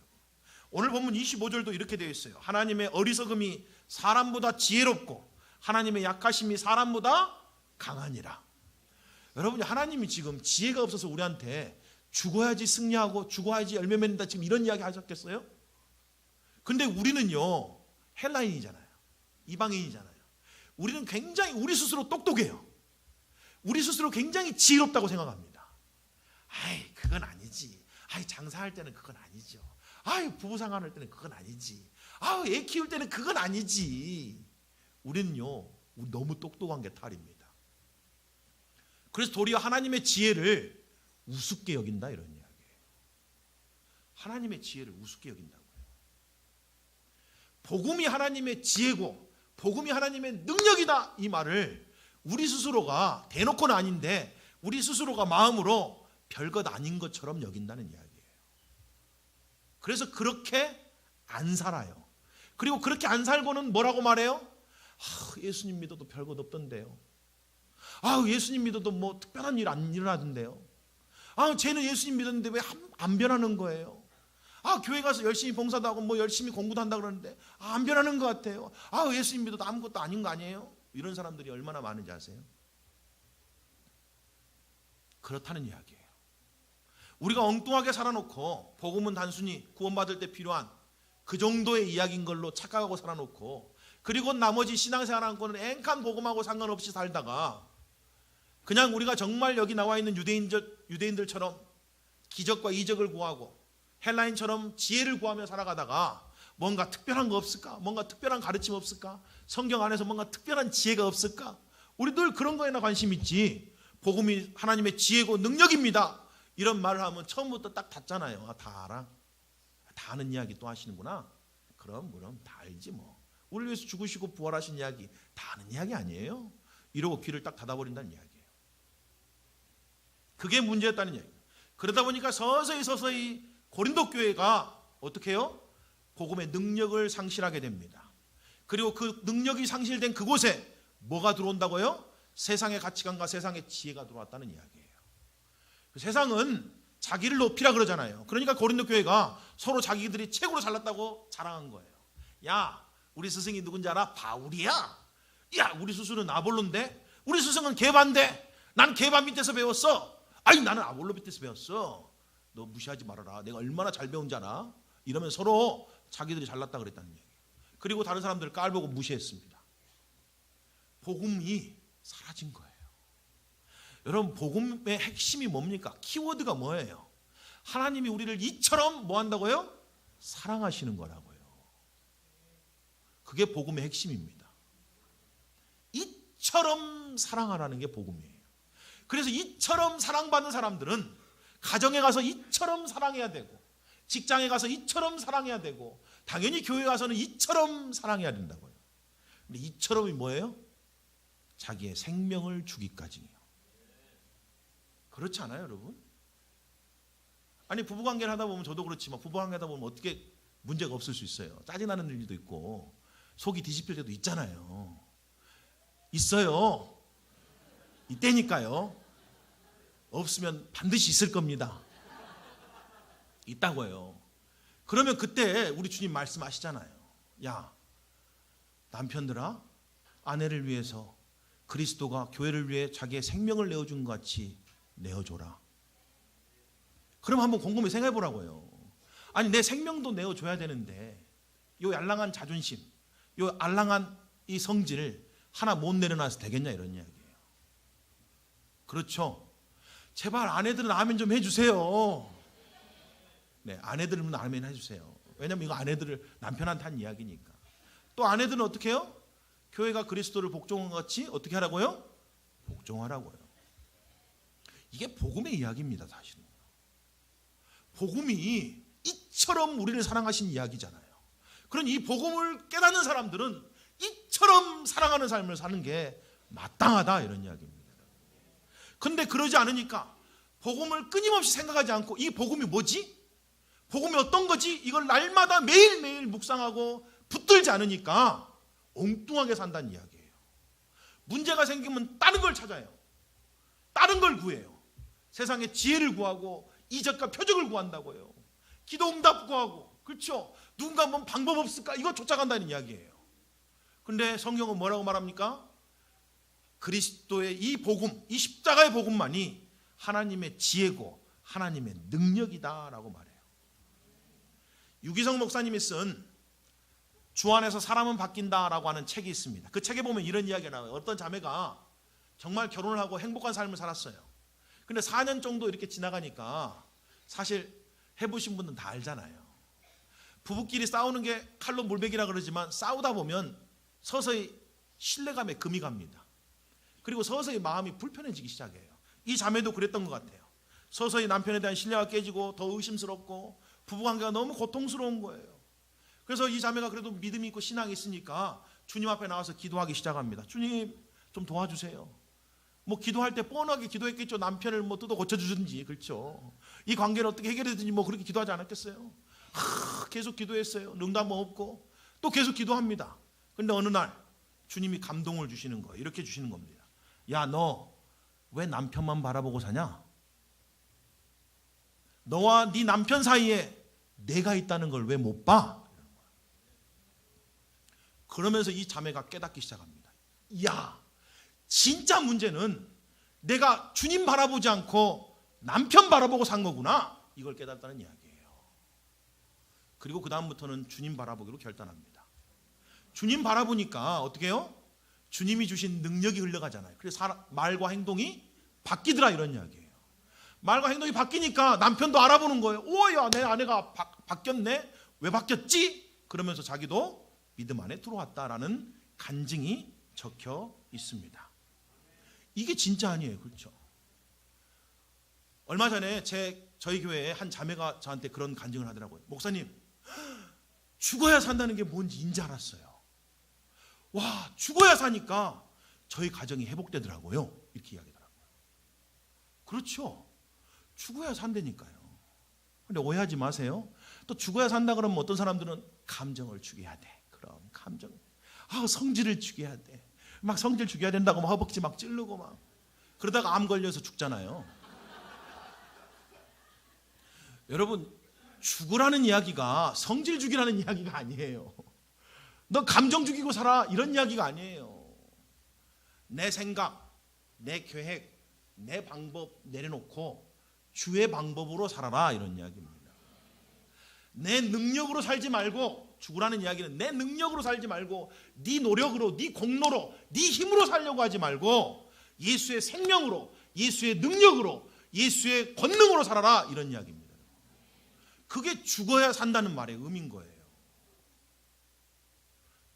오늘 본문 25절도 이렇게 되어 있어요. 하나님의 어리석음이 사람보다 지혜롭고 하나님의 약하심이 사람보다 강하니라. 여러분이 하나님이 지금 지혜가 없어서 우리한테 죽어야지 승리하고 죽어야지 열매 맺는다 지금 이런 이야기 하셨겠어요? 근데 우리는요 헬라인이잖아요. 이방인이잖아요. 우리는 굉장히 우리 스스로 똑똑해요. 우리 스스로 굉장히 지혜롭다고 생각합니다. 아이 그건 아니지. 아이 장사할 때는 그건 아니죠. 아이 부부상관할 때는 그건 아니지. 아이 애 키울 때는 그건 아니지. 우리는요 너무 똑똑한 게 탈입니다. 그래서 도리어 하나님의 지혜를 우습게 여긴다 이런 이야기예요. 하나님의 지혜를 우습게 여긴다고요. 복음이 하나님의 지혜고 복음이 하나님의 능력이다 이 말을 우리 스스로가 대놓고는 아닌데 우리 스스로가 마음으로 별것 아닌 것처럼 여긴다는 이야기예요. 그래서 그렇게 안 살아요. 그리고 그렇게 안 살고는 뭐라고 말해요? 예수님 믿어도 별것 없던데요. 예수님 믿어도 뭐 특별한 일 안 일어나던데요. 쟤는 예수님 믿었는데 왜 안 변하는 거예요? 교회 가서 열심히 봉사도 하고 뭐 열심히 공부도 한다 그러는데 안 변하는 것 같아요. 예수님 믿어도 아무것도 아닌 거 아니에요? 이런 사람들이 얼마나 많은지 아세요? 그렇다는 이야기예요. 우리가 엉뚱하게 살아놓고 복음은 단순히 구원받을 때 필요한 그 정도의 이야기인 걸로 착각하고 살아놓고 그리고 나머지 신앙생활한 거는 앵칸 복음하고 상관없이 살다가 그냥 우리가 정말 여기 나와 있는 유대인들처럼 기적과 이적을 구하고 헬라인처럼 지혜를 구하며 살아가다가 뭔가 특별한 거 없을까? 뭔가 특별한 가르침 없을까? 성경 안에서 뭔가 특별한 지혜가 없을까? 우리 늘 그런 거에나 관심 있지. 복음이 하나님의 지혜고 능력입니다. 이런 말을 하면 처음부터 딱 닫잖아요. 다 알아? 다 아는 이야기 또 하시는구나. 그럼 다 알지 뭐. 우리 위해서 죽으시고 부활하신 이야기 다 아는 이야기 아니에요? 이러고 귀를 딱 닫아버린다는 이야기예요. 그게 문제였다는 이야기예요. 그러다 보니까 서서히 고린도 교회가 어떻게 해요? 복음의 능력을 상실하게 됩니다. 그리고 그 능력이 상실된 그곳에 뭐가 들어온다고요? 세상의 가치관과 세상의 지혜가 들어왔다는 이야기예요. 세상은 자기를 높이라 그러잖아요. 그러니까 고린도 교회가 서로 자기들이 최고로 잘났다고 자랑한 거예요. 야, 우리 스승이 누군지 알아? 바울이야. 야, 우리 스승은 아볼로인데? 우리 스승은 게바인데? 난 게바 밑에서 배웠어. 아니, 나는 아볼로 밑에서 배웠어. 너 무시하지 말아라. 내가 얼마나 잘 배운 줄 알아? 이러면 서로 자기들이 잘났다 그랬다는 얘기예요. 그리고 다른 사람들을 깔보고 무시했습니다. 복음이 사라진 거예요. 여러분, 복음의 핵심이 뭡니까? 키워드가 뭐예요? 하나님이 우리를 이처럼 뭐 한다고요? 사랑하시는 거라고요. 그게 복음의 핵심입니다. 이처럼 사랑하라는 게 복음이에요. 그래서 이처럼 사랑받는 사람들은 가정에 가서 이처럼 사랑해야 되고, 직장에 가서 이처럼 사랑해야 되고, 당연히 교회 가서는 이처럼 사랑해야 된다고요. 근데 이처럼이 뭐예요? 자기의 생명을 주기까지예요. 그렇지 않아요, 여러분? 아니, 부부관계를 하다 보면, 저도 그렇지만 부부관계 하다 보면 어떻게 문제가 없을 수 있어요. 짜증나는 일도 있고 속이 뒤집힐 때도 있잖아요. 있어요. 이때니까요. 없으면 반드시 있을 겁니다. 있다고요. 그러면 그때 우리 주님 말씀하시잖아요. 야, 남편들아, 아내를 위해서 그리스도가 교회를 위해 자기의 생명을 내어준 것 같이 내어줘라. 그럼 한번 곰곰이 생각해 보라고요. 아니, 내 생명도 내어줘야 되는데 요 알랑한 자존심, 요 알랑한 이 성질 하나 못 내려놔서 되겠냐, 이런 이야기예요. 그렇죠? 제발 아내들은 아멘 좀 해주세요. 네, 아내들은 아멘 해주세요. 왜냐면 이거 아내들을 남편한테 한 이야기니까. 또 아내들은 어떻게 해요? 교회가 그리스도를 복종한 것 같이 어떻게 하라고요? 복종하라고요. 이게 복음의 이야기입니다, 사실은. 복음이 이처럼 우리를 사랑하신 이야기잖아요. 그런 이 복음을 깨닫는 사람들은 이처럼 사랑하는 삶을 사는 게 마땅하다, 이런 이야기입니다. 근데 그러지 않으니까 복음을 끊임없이 생각하지 않고, 이 복음이 뭐지? 복음이 어떤 거지? 이걸 날마다 매일매일 묵상하고 붙들지 않으니까 엉뚱하게 산다는 이야기예요. 문제가 생기면 다른 걸 찾아요. 다른 걸 구해요. 세상에 지혜를 구하고 이적과 표적을 구한다고요. 기도 응답 구하고, 그렇죠? 누군가 뭐 방법 없을까? 이거 쫓아간다는 이야기예요. 근데 성경은 뭐라고 말합니까? 그리스도의 이 복음, 이 십자가의 복음만이 하나님의 지혜고 하나님의 능력이다라고 말해요. 유기성 목사님이 쓴 주 안에서 사람은 바뀐다라고 하는 책이 있습니다. 그 책에 보면 이런 이야기가 나와요. 어떤 자매가 정말 결혼을 하고 행복한 삶을 살았어요. 근데 4년 정도 이렇게 지나가니까, 사실 해보신 분들은 다 알잖아요. 부부끼리 싸우는 게 칼로 물베기라 그러지만 싸우다 보면 서서히 신뢰감에 금이 갑니다. 그리고 서서히 마음이 불편해지기 시작해요. 이 자매도 그랬던 것 같아요. 서서히 남편에 대한 신뢰가 깨지고 더 의심스럽고 부부관계가 너무 고통스러운 거예요. 그래서 이 자매가 그래도 믿음이 있고 신앙이 있으니까 주님 앞에 나와서 기도하기 시작합니다. 주님, 좀 도와주세요. 뭐 기도할 때 뻔하게 기도했겠죠. 남편을 뭐 뜯어 고쳐주든지, 그렇죠. 이 관계를 어떻게 해결해주든지 뭐 그렇게 기도하지 않았겠어요. 계속 기도했어요. 응답 없고 또 계속 기도합니다. 근데 어느 날 주님이 감동을 주시는 거예요. 이렇게 주시는 겁니다. 야, 너 왜 남편만 바라보고 사냐? 너와 네 남편 사이에 내가 있다는 걸 왜 못 봐? 그러면서 이 자매가 깨닫기 시작합니다. 야, 진짜 문제는 내가 주님 바라보지 않고 남편 바라보고 산 거구나. 이걸 깨닫다는 이야기예요. 그리고 그 다음부터는 주님 바라보기로 결단합니다. 주님 바라보니까 어떻게 해요? 주님이 주신 능력이 흘러가잖아요. 그래서 말과 행동이 바뀌더라, 이런 이야기예요. 말과 행동이 바뀌니까 남편도 알아보는 거예요. 오야, 내 아내가 바뀌었네. 왜 바뀌었지? 그러면서 자기도 믿음 안에 들어왔다라는 간증이 적혀 있습니다. 이게 진짜 아니에요, 그렇죠? 얼마 전에 저희 교회에 한 자매가 저한테 그런 간증을 하더라고요. 목사님, 죽어야 산다는 게 뭔지 인지 알았어요. 와, 죽어야 사니까 저희 가정이 회복되더라고요. 이렇게 이야기하더라고요. 그렇죠. 죽어야 산다니까요. 근데 오해하지 마세요. 또 죽어야 산다 그러면 어떤 사람들은 감정을 죽여야 돼. 그럼 감정, 성질을 죽여야 돼. 막 성질 죽여야 된다고 막 허벅지 막 찌르고 막 그러다가 암 걸려서 죽잖아요. 여러분, 죽으라는 이야기가 성질 죽이라는 이야기가 아니에요. 너 감정 죽이고 살아, 이런 이야기가 아니에요. 내 생각, 내 계획, 내 방법 내려놓고 주의 방법으로 살아라, 이런 이야기입니다. 내 능력으로 살지 말고, 죽으라는 이야기는 내 능력으로 살지 말고 네 노력으로, 네 공로로, 네 힘으로 살려고 하지 말고 예수의 생명으로, 예수의 능력으로, 예수의 권능으로 살아라, 이런 이야기입니다. 그게 죽어야 산다는 말의 의미인 거예요.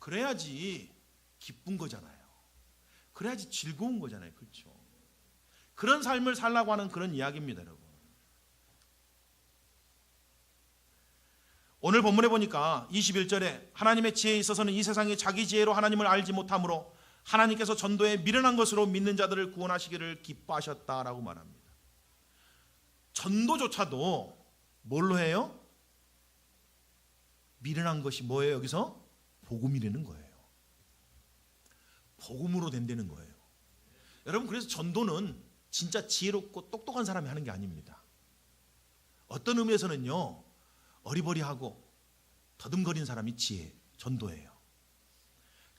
그래야지 기쁜 거잖아요. 그래야지 즐거운 거잖아요. 그렇죠? 그런 삶을 살라고 하는 그런 이야기입니다, 여러분. 오늘 본문에 보니까 21절에 하나님의 지혜에 있어서는 이 세상이 자기 지혜로 하나님을 알지 못하므로 하나님께서 전도에 미련한 것으로 믿는 자들을 구원하시기를 기뻐하셨다라고 말합니다. 전도조차도 뭘로 해요? 미련한 것이 뭐예요? 여기서 복음이라는 거예요. 복음으로 된다는 거예요. 여러분, 그래서 전도는 진짜 지혜롭고 똑똑한 사람이 하는 게 아닙니다. 어떤 의미에서는요, 어리버리하고 더듬거리는 사람이 전도예요.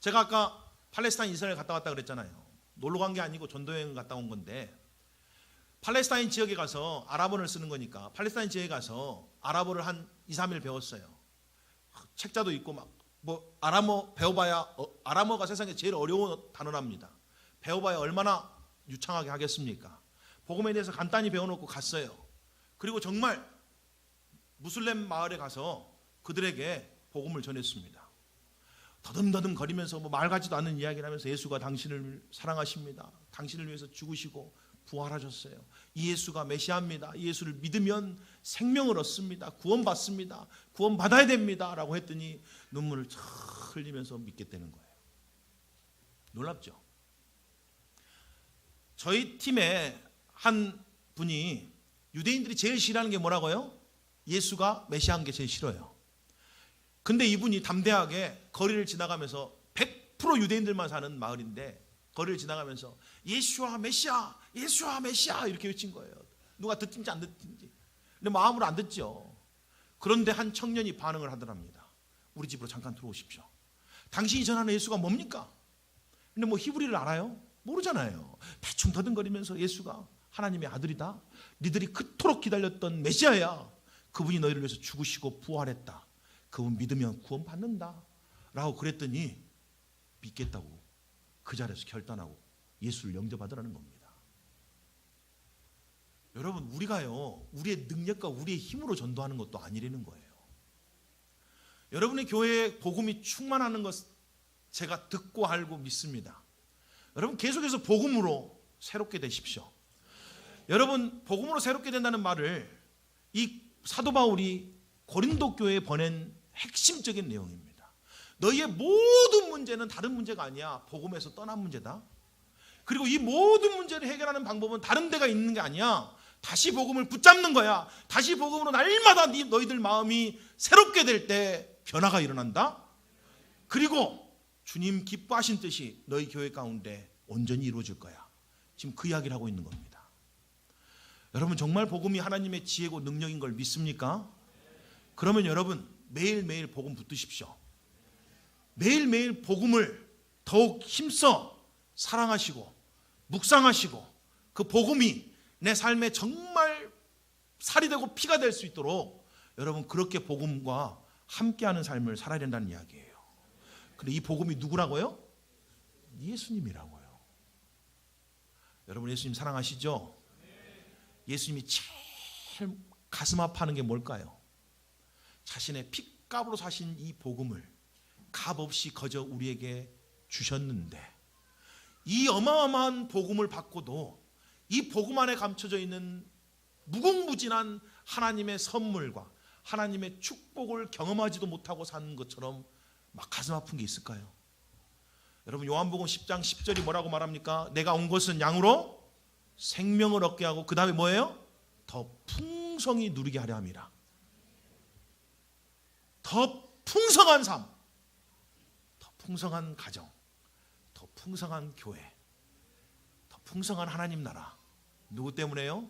제가 아까 팔레스타인 이스라엘 갔다 왔다 그랬잖아요. 놀러 간 게 아니고 전도여행 갔다 온 건데, 팔레스타인 지역에 가서 아랍어를 쓰는 거니까 팔레스타인 지역에 가서 아랍어를 한 2, 3일 배웠어요. 책자도 있고 막 뭐 아람어 배워봐야 아람어가 세상에 제일 어려운 단어랍니다. 배워봐야 얼마나 유창하게 하겠습니까? 복음에 대해서 간단히 배워놓고 갔어요. 그리고 정말 무슬림 마을에 가서 그들에게 복음을 전했습니다. 더듬더듬 거리면서 뭐 말 같지도 않은 이야기를 하면서 예수가 당신을 사랑하십니다. 당신을 위해서 죽으시고 부활하셨어요. 이 예수가 메시아입니다. 이 예수를 믿으면 생명을 얻습니다. 구원받습니다. 구원받아야 됩니다. 라고 했더니 눈물을 쫙 흘리면서 믿게 되는 거예요. 놀랍죠? 저희 팀에 한 분이 유대인들이 제일 싫어하는 게 뭐라고요? 예수가 메시아인 게 제일 싫어요. 근데 이분이 담대하게 거리를 지나가면서 100% 유대인들만 사는 마을인데 거리를 지나가면서 예수와 메시아, 예수와 메시아 이렇게 외친 거예요. 누가 듣든지 안 듣든지. 근데 마음으로 안 듣죠. 그런데 한 청년이 반응을 하더랍니다. 우리 집으로 잠깐 들어오십시오. 당신이 전하는 예수가 뭡니까? 근데 뭐 히브리를 알아요? 모르잖아요. 대충 더듬거리면서 예수가 하나님의 아들이다. 니들이 그토록 기다렸던 메시아야. 그분이 너희를 위해서 죽으시고 부활했다. 그분 믿으면 구원 받는다. 라고 그랬더니 믿겠다고 그 자리에서 결단하고 예수를 영접하더라는 겁니다. 여러분, 우리가요, 우리의 능력과 우리의 힘으로 전도하는 것도 아니라는 거예요. 여러분의 교회에 복음이 충만하는 것 제가 듣고 알고 믿습니다. 여러분, 계속해서 복음으로 새롭게 되십시오. 여러분, 복음으로 새롭게 된다는 말을 이 사도 바울이 고린도 교회에 보낸 핵심적인 내용입니다. 너희의 모든 문제는 다른 문제가 아니야. 복음에서 떠난 문제다. 그리고 이 모든 문제를 해결하는 방법은 다른 데가 있는 게 아니야. 다시 복음을 붙잡는 거야. 다시 복음으로 날마다 너희들 마음이 새롭게 될 때 변화가 일어난다. 그리고 주님 기뻐하신 뜻이 너희 교회 가운데 온전히 이루어질 거야. 지금 그 이야기를 하고 있는 겁니다. 여러분, 정말 복음이 하나님의 지혜고 능력인 걸 믿습니까? 그러면 여러분, 매일매일 복음 붙드십시오. 매일매일 복음을 더욱 힘써 사랑하시고 묵상하시고 그 복음이 내 삶에 정말 살이 되고 피가 될 수 있도록 여러분, 그렇게 복음과 함께하는 삶을 살아야 된다는 이야기예요. 근데 이 복음이 누구라고요? 예수님이라고요. 여러분, 예수님 사랑하시죠? 예수님이 제일 가슴 아파하는 게 뭘까요? 자신의 핏값으로 사신 이 복음을 값없이 거저 우리에게 주셨는데, 이 어마어마한 복음을 받고도 이 복음 안에 감춰져 있는 무궁무진한 하나님의 선물과 하나님의 축복을 경험하지도 못하고 사는 것처럼 막 가슴 아픈 게 있을까요? 여러분, 요한복음 10장 10절이 뭐라고 말합니까? 내가 온 것은 양으로 생명을 얻게 하고 그 다음에 뭐예요? 더 풍성히 누리게 하려 함이라. 더 풍성한 삶, 더 풍성한 가정, 더 풍성한 교회, 더 풍성한 하나님 나라. 누구 때문에요?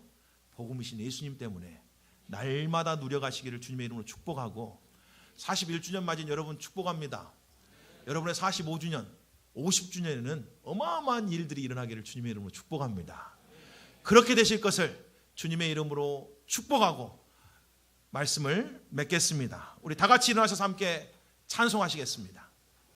복음이신 예수님 때문에 날마다 누려가시기를 주님의 이름으로 축복하고, 41주년 맞은 여러분 축복합니다. 여러분의 45주년, 50주년에는 어마어마한 일들이 일어나기를 주님의 이름으로 축복합니다. 그렇게 되실 것을 주님의 이름으로 축복하고 말씀을 맺겠습니다. 우리 다 같이 일어나셔서 함께 찬송하시겠습니다.